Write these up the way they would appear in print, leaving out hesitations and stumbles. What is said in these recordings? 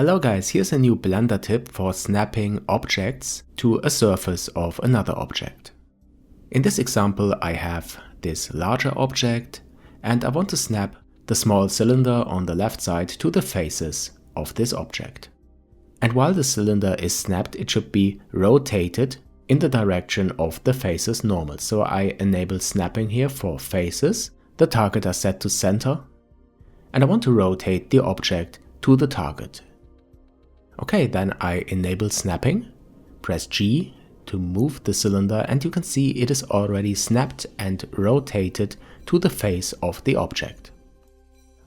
Hello guys, here's a new Blender tip for snapping objects to a surface of another object. In this example I have this larger object and I want to snap the small cylinder on the left side to the faces of this object. And while the cylinder is snapped, it should be rotated in the direction of the faces normal. So I enable snapping here for faces, the target is set to center, and I want to rotate the object to the target. Okay, then I enable snapping, press G to move the cylinder, and you can see it is already snapped and rotated to the face of the object.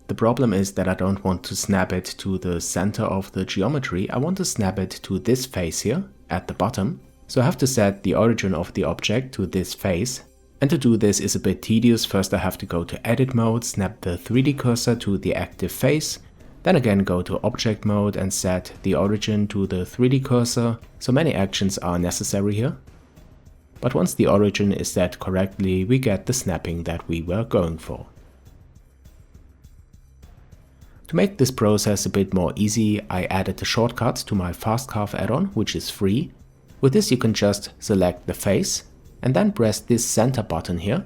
The problem is that I don't want to snap it to the center of the geometry, I want to snap it to this face here at the bottom. So I have to set the origin of the object to this face, and to do this is a bit tedious. First I have to go to edit mode, snap the 3D cursor to the active face, then again go to object mode and set the origin to the 3D cursor. So many actions are necessary here. But once the origin is set correctly, we get the snapping that we were going for. To make this process a bit more easy, I added a shortcut to my Fast Carve add-on, which is free. With this you can just select the face and then press this center button here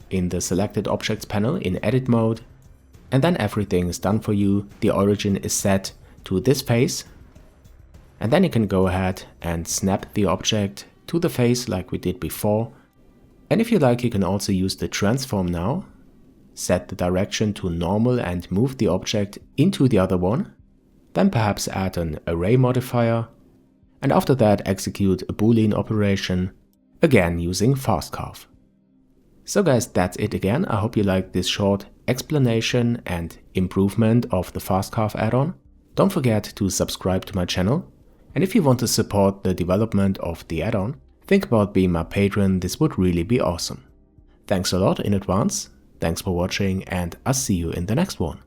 in the selected objects panel in edit mode. And then everything is done for you. The origin is set to this face. And then you can go ahead and snap the object to the face like we did before. And if you like, you can also use the transform now. Set the direction to normal and move the object into the other one. Then perhaps add an array modifier. And after that execute a Boolean operation, again using Fast Carve. So guys, that's it again. I hope you liked this short explanation and improvement of the Fast Carve add-on. Don't forget to subscribe to my channel. And if you want to support the development of the add-on, think about being my patron, this would really be awesome. Thanks a lot in advance, thanks for watching, and I'll see you in the next one.